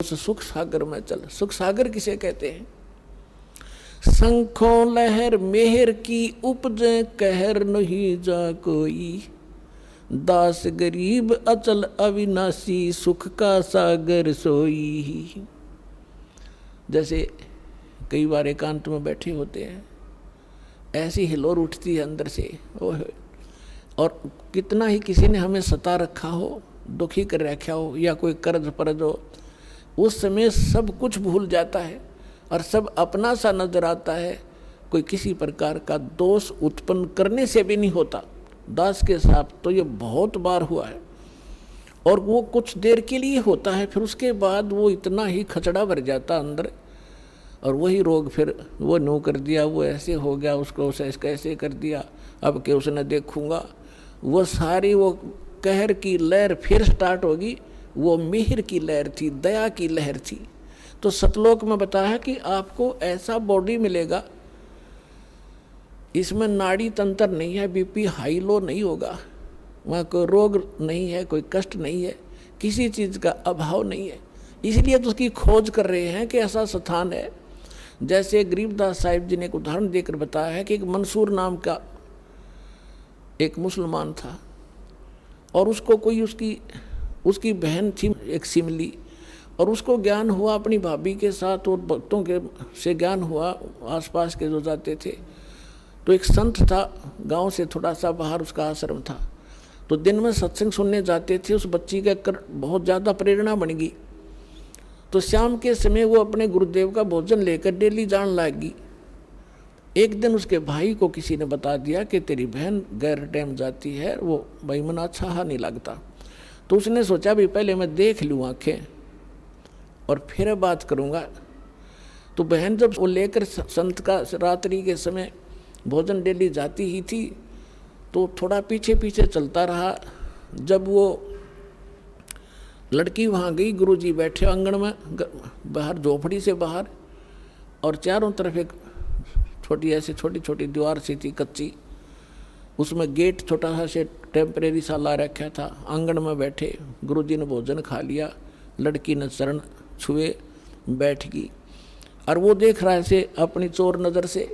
उस सुख सागर में चल। सुख सागर किसे कहते हैं? शंखों लहर मेहर की उपजे कहर नहीं जा कोई, दास गरीब अचल अविनाशी सुख का सागर सोई। जैसे कई बार एकांत में बैठे होते हैं, ऐसी हिलोर उठती है अंदर से, और कितना ही किसी ने हमें सता रखा हो, दुखी कर रखा हो, या कोई कर्ज परज हो, उस समय सब कुछ भूल जाता है और सब अपना सा नजर आता है। कोई किसी प्रकार का दोष उत्पन्न करने से भी नहीं होता। दास के साथ तो ये बहुत बार हुआ है, और वो कुछ देर के लिए होता है, फिर उसके बाद वो इतना ही खचड़ा भर जाता अंदर, और वही रोग फिर वो नो कर दिया, वो ऐसे हो गया, उसको कैसे कर दिया, अब के उसने देखूंगा, वो सारी वो कहर की लहर फिर स्टार्ट होगी। वो मिहिर की लहर थी, दया की लहर थी। तो सतलोक में बताया कि आपको ऐसा बॉडी मिलेगा, इसमें नाड़ी तंत्र नहीं है, बीपी हाई लो नहीं होगा, वहाँ कोई रोग नहीं है, कोई कष्ट नहीं है, किसी चीज़ का अभाव नहीं है। इसलिए तो उसकी खोज कर रहे हैं कि ऐसा स्थान है। जैसे गरीबदास साहिब जी ने एक उदाहरण देकर बताया है कि एक मंसूर नाम का एक मुसलमान था, और उसको कोई उसकी बहन थी एक सिमली, और उसको ज्ञान हुआ अपनी भाभी के साथ और भक्तों के से ज्ञान हुआ, आसपास के जो जाते थे। तो एक संत था, गांव से थोड़ा सा बाहर उसका आश्रम था, तो दिन में सत्संग सुनने जाते थे। उस बच्ची का बहुत ज़्यादा प्रेरणा बन गई, तो शाम के समय वो अपने गुरुदेव का भोजन लेकर डेली जान लगी। एक दिन उसके भाई को किसी ने बता दिया कि तेरी बहन गैर टाइम जाती है, वो भाई मन अच्छा नहीं लगता। तो उसने सोचा भी पहले मैं देख लूँ आँखें और फिर बात करूँगा। तो बहन जब वो लेकर संत का रात्रि के समय भोजन डेली जाती ही थी, तो थोड़ा पीछे पीछे चलता रहा। जब वो लड़की वहाँ गई, गुरुजी बैठे आंगन में बाहर, झोपड़ी से बाहर, और चारों तरफ एक छोटी छोटी दीवार सी थी कच्ची, उसमें गेट छोटा सा से टेम्परेरी सा ला रखा था। आंगन में बैठे, गुरुजी ने भोजन खा लिया, लड़की ने चरण छुए, बैठ गई, और वो देख रहा है से अपनी चोर नज़र से।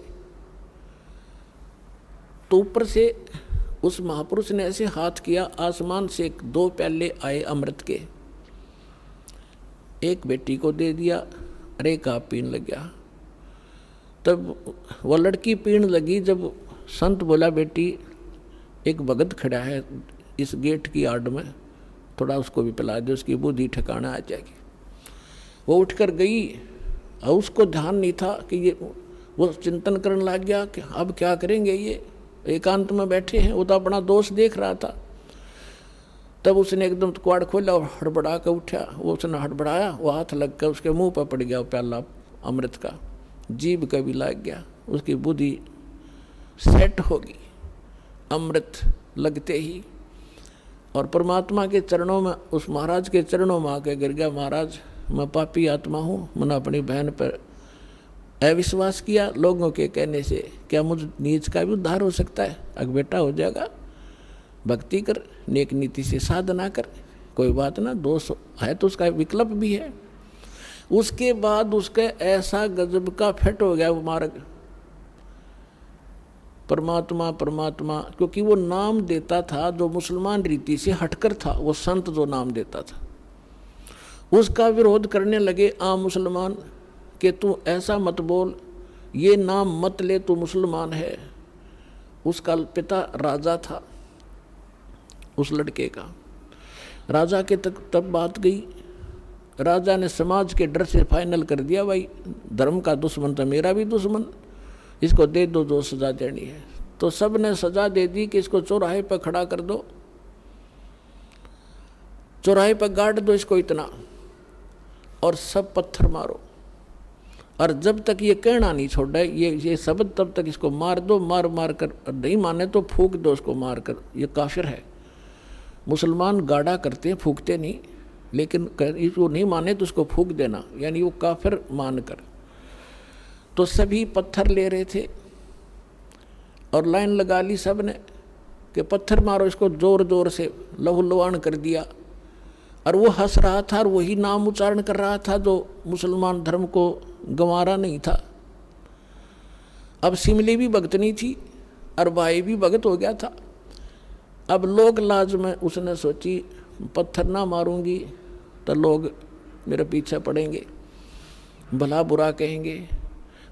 तो ऊपर से उस महापुरुष ने ऐसे हाथ किया, आसमान से दो प्याले आए अमृत के, एक बेटी को दे दिया, अरे का पीने लग गया। तब वो लड़की पीने लगी। जब संत बोला, बेटी एक भगत खड़ा है इस गेट की आड़ में, थोड़ा उसको भी पिला दे, उसकी बुद्धि ठिकाना आ जाएगी। वो उठकर गई, और उसको ध्यान नहीं था कि ये, वो चिंतन करने लग गया कि अब क्या करेंगे, ये एकांत में बैठे हैं। वो तो अपना दोष देख रहा था। तब उसने एकदम कुआड़ खोला और हड़बड़ा कर उठा। वो उसने हड़बड़ाया, वो हाथ लग कर उसके मुंह पर पड़ गया प्याला अमृत का, जीभ का भी लग गया, उसकी बुद्धि सेट होगी अमृत लगते ही। और परमात्मा के चरणों में, उस महाराज के चरणों में आके गिर गया, महाराज मैं पापी आत्मा हूँ, मैंने अपनी बहन पर अविश्वास किया लोगों के कहने से, क्या मुझ नीच का भी उद्धार हो सकता है? अग बेटा हो जाएगा, भक्ति कर, नेक नीति से साधना कर, कोई बात ना, दोष है तो उसका विकल्प भी है। उसके बाद उसका ऐसा गजब का फिट हो गया वो मार्ग, परमात्मा परमात्मा, क्योंकि वो नाम देता था जो मुसलमान रीति से हटकर था। वो संत जो नाम देता था, उसका विरोध करने लगे आम मुसलमान कि तू ऐसा मत बोल, ये नाम मत ले, तू मुसलमान है। उसका पिता राजा था उस लड़के का। राजा के तक तब बात गई, राजा ने समाज के डर से फाइनल कर दिया, भाई धर्म का दुश्मन तो मेरा भी दुश्मन, इसको दे दो जो सजा देनी है। तो सब ने सजा दे दी कि इसको चौराहे पर खड़ा कर दो, चौराहे पर गाड़ दो इसको इतना, और सब पत्थर मारो, और जब तक ये कहना नहीं छोड़ा ये शब्द, तब तक इसको मार दो, मार मार कर, नहीं माने तो फूंक दो उसको मार कर। ये काफिर है। मुसलमान गाड़ा करते हैं, फूंकते नहीं, लेकिन वो नहीं माने तो उसको फूंक देना, यानी वो काफिर मान कर। तो सभी पत्थर ले रहे थे और लाइन लगा ली सब ने कि पत्थर मारो इसको, जोर जोर से लहू लुहान कर दिया। और वो हंस रहा था और वही नाम उच्चारण कर रहा था जो मुसलमान धर्म को गंवारा नहीं था। अब सिमली भी भगतनी थी और भाई भी भगत हो गया था। अब लोग लाज में उसने सोची पत्थर ना मारूंगी तो लोग मेरे पीछे पड़ेंगे, भला बुरा कहेंगे।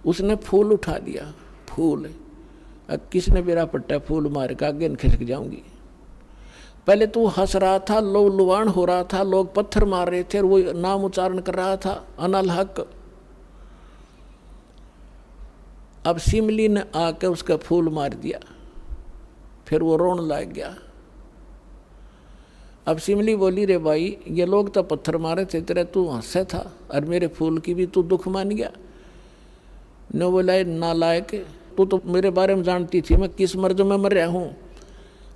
उसने फूल उठा दिया, फूल। अब किसने मेरा पट्टा फूल मार के आगे खिसक जाऊंगी। पहले तो हंस रहा था, लोग लुवाण हो रहा था, लोग पत्थर मार रहे थे और वो नाम उच्चारण कर रहा था अनल हक। अब सिमली ने आकर उसका फूल मार दिया, फिर वो रोने लग गया। अब सिमली बोली, रे भाई ये लोग तो पत्थर मारे थे तेरे, तू हंसे था और मेरे फूल की भी तू दुख मान गया। न बोला नालायक, तू तो मेरे बारे में जानती थी मैं किस मर्ज में मर रहा हूँ,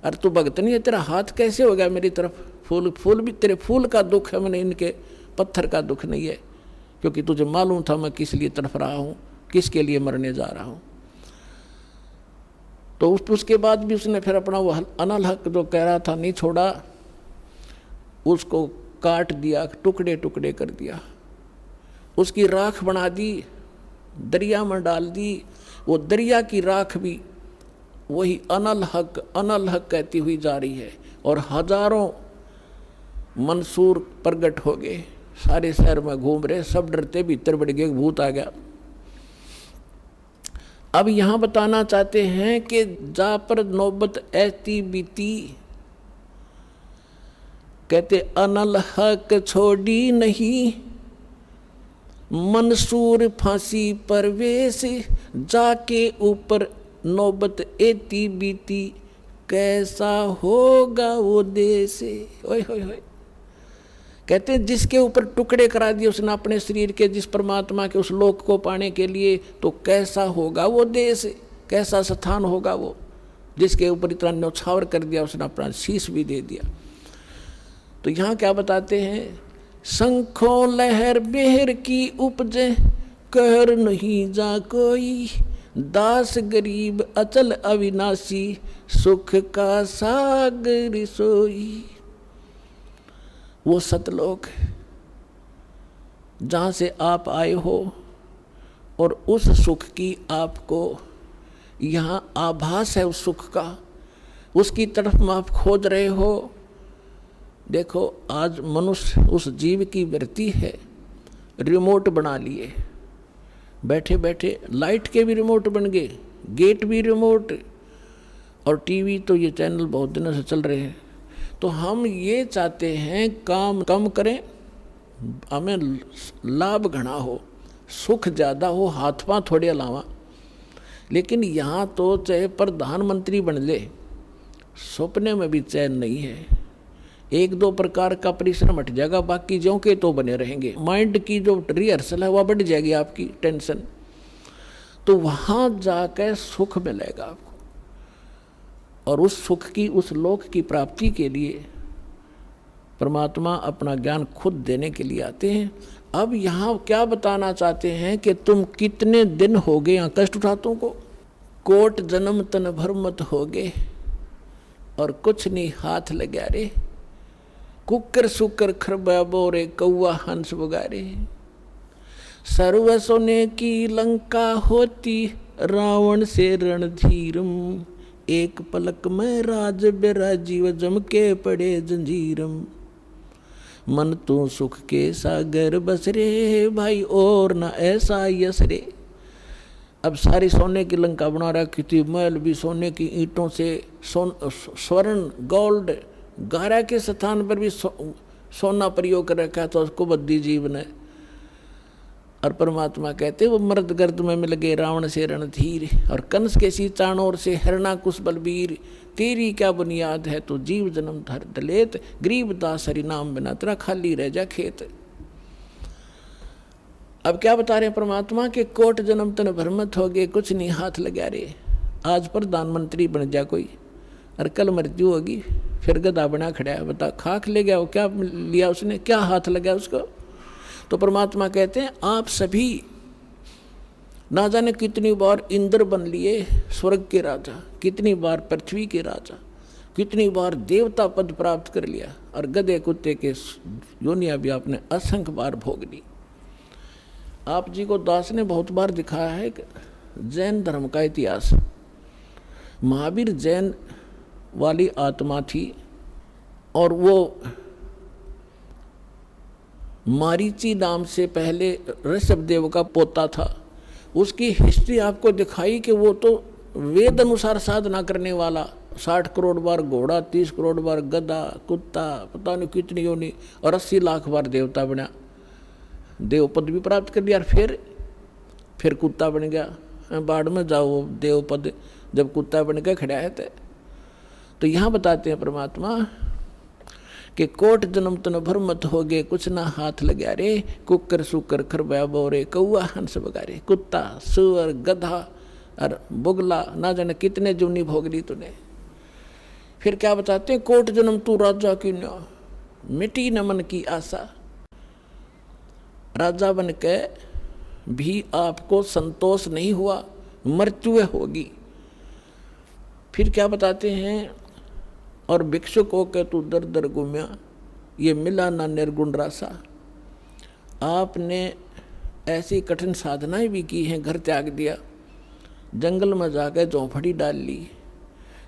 और तू भगत नहीं है, तेरा हाथ कैसे हो गया मेरी तरफ। फूल भी तेरे फूल का दुख है, मैंने इनके पत्थर का दुख नहीं है, क्योंकि तुझे मालूम था मैं किस लिए तड़फ रहा हूँ, किसके लिए मरने जा रहा हूँ। तो उसके बाद भी उसने फिर अपना वो अनल हक जो कह रहा था नहीं छोड़ा, उसको काट दिया, टुकड़े टुकड़े कर दिया, उसकी राख बना दी, दरिया में डाल दी। वो दरिया की राख भी वही अनल हक कहती हुई जा रही है। और हजारों मंसूर प्रगट हो गए, सारे शहर में घूम रहे, सब डरते, भीतर बढ़ गए, भूत आ गया। अब यहां बताना चाहते हैं कि जा पर नौबत ऐसी बीती, कहते अनल हक छोड़ी नहीं, मंसूर फांसी परवेश, जाके ऊपर नौबत ऐती बीती, कैसा होगा वो देश। ओए होए होए, कहते हैं जिसके ऊपर टुकड़े करा दिए उसने अपने शरीर के, जिस परमात्मा के उस लोक को पाने के लिए, तो कैसा होगा वो देश, कैसा स्थान होगा वो, जिसके ऊपर इतना न्यौछावर कर दिया, उसने अपना शीश भी दे दिया। तो यहाँ क्या बताते हैं, शंखों लहर बेहर की उपजे, कहर नहीं जा कोई, दास गरीब अचल अविनाशी, सुख का सागर सोई। वो सतलोक जहाँ से आप आए हो और उस सुख की आपको यहाँ आभास है, उस सुख का, उसकी तरफ में आप खोज रहे हो। देखो आज मनुष्य उस जीव की वृत्ति है, रिमोट बना लिए, बैठे बैठे लाइट के भी रिमोट बन गए, गेट भी रिमोट, और टीवी तो ये चैनल बहुत दिनों से चल रहे हैं। तो हम ये चाहते हैं काम कम करें, हमें लाभ घना हो, सुख ज़्यादा हो, हाथ पांव थोड़े अलावा। लेकिन यहाँ तो चाहे प्रधानमंत्री बन ले, सपने में भी चैन नहीं है। एक दो प्रकार का परिश्रम हट जाएगा, बाकी ज्यों के तो बने रहेंगे। माइंड की जो रिहर्सल है वह बढ़ जाएगी, आपकी टेंशन, तो वहाँ जाकर सुख मिलेगा आपको। और उस सुख की, उस लोक की प्राप्ति के लिए परमात्मा अपना ज्ञान खुद देने के लिए आते हैं। अब यहाँ क्या बताना चाहते हैं कि तुम कितने दिन हो गए यहाँ कष्ट उठातों को, कोट जन्म तन भर मत हो गए और कुछ नहीं हाथ लगा रे, कुकर सुकर खरबा बोरे कौआ हंस बगारे, सर्व सोने की लंका होती रावण से रणधीरम, एक पलक में राज बिराजीव जम के पड़े जंजीरम, मन तो सुख के सागर बस रे भाई और ना ऐसा यस रे। अब सारी सोने की लंका बना रखी थी, महल भी सोने की ईंटों से, स्वर्ण गोल्ड, गारा के स्थान पर भी सोना प्रयोग कर रखा था उसको बद्दी जीव ने। और परमात्मा कहते वो मर्द गर्द में मिल गए रावण से रणधीर, और कंस के सी चाणोर से हिरणाकुश बलबीर, तेरी क्या बुनियाद है तो जीव जन्म धर दलेत, गरीब दास हरि नाम बिना तेरा खाली रह जा खेत। अब क्या बता रहे हैं परमात्मा के कोट जन्म तन भरमत हो गए, कुछ नहीं हाथ लगा रहे। आज प्रधानमंत्री बन जा कोई, और कल मृत्यु होगी, फिर गधा बना खड़ा है, बता खाक ले गया वो, क्या लिया उसने, क्या हाथ लगा उसको। तो परमात्मा कहते हैं आप सभी ना जाने कितनी बार इंद्र बन लिए स्वर्ग के राजा, कितनी बार पृथ्वी के राजा, कितनी बार देवता पद प्राप्त कर लिया, और गधे कुत्ते के योनियां भी आपने असंख्य बार भोग ली। आप जी को दास ने बहुत बार दिखाया है कि जैन धर्म का इतिहास। महावीर जैन वाली आत्मा थी, और वो मारीची नाम से पहले ऋषभदेव का पोता था। उसकी हिस्ट्री आपको दिखाई कि वो तो वेद अनुसार साधना करने वाला, 60 करोड़ बार घोड़ा, 30 करोड़ बार गधा, कुत्ता, पता नहीं कितनी योनि, और 80 लाख बार देवता बना, देव पद भी प्राप्त कर लिया। और फिर कुत्ता बन गया। बाढ़ में जाओ देव पद जब कुत्ता बन के खड़ा है। तो यहाँ बताते हैं परमात्मा कि कोट जन्म तन भर मत हो गए, कुछ ना हाथ लगा रे, कुकर सुकर खरबा बोरे, कौआ हंस बगारे। कुत्ता, सुअर, गधा और बुगला, ना जाने कितने जुनी भोग ली तूने। फिर क्या बताते हैं, कोट जन्म तू राजा की न मिटी न मन की आशा। राजा बन के भी आपको संतोष नहीं हुआ, मृत्यु होगी। फिर क्या बताते हैं, और भिक्षुक होकर तू दर दर घूमया, ये मिला ना निर्गुण रासा। आपने ऐसी कठिन साधनाएं भी की हैं, घर त्याग दिया, जंगल में जाकर झोंपड़ी डाल ली,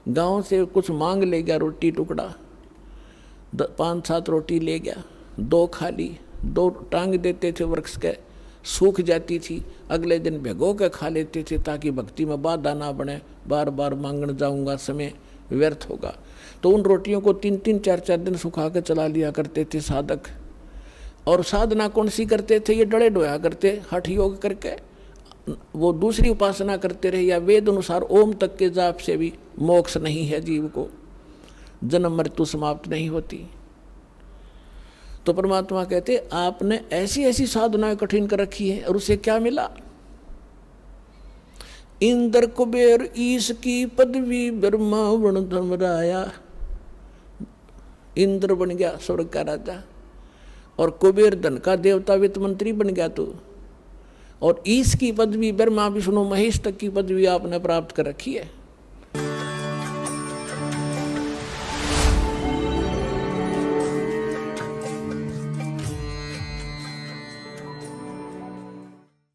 गांव से कुछ मांग ले गया, रोटी टुकड़ा 5-7 रोटी ले गया, 2 खा ली, 2 टांग देते थे वृक्ष के, सूख जाती थी, अगले दिन भिगो के खा लेते थे ताकि भक्ति में बाधा ना बने, बार बार मांगने जाऊंगा समय व्यर्थ होगा। तो उन रोटियों को 3-3, 4-4 दिन सुखा के चला लिया करते थे साधक। और साधना कौन सी करते थे, ये डड़े डोया करते, हठ योग करके वो दूसरी उपासना करते रहे, या वेद अनुसार ओम तक के जाप से भी मोक्ष नहीं है, जीव को जन्म मृत्यु समाप्त नहीं होती। तो परमात्मा कहते आपने ऐसी ऐसी साधनाएं कठिन कर रखी है, और उसे क्या मिला। इंद्र कुबेर ईश की पदवी, ब्रह्मा वर्ण धर्मराया। इंद्र बन गया स्वर्ग का राजा, और कुबेर धन का देवता, वित्त मंत्री बन गया तू, और ईश की पदवी, ब्रह्मा विष्णु महेश तक की पदवी आपने प्राप्त कर रखी है।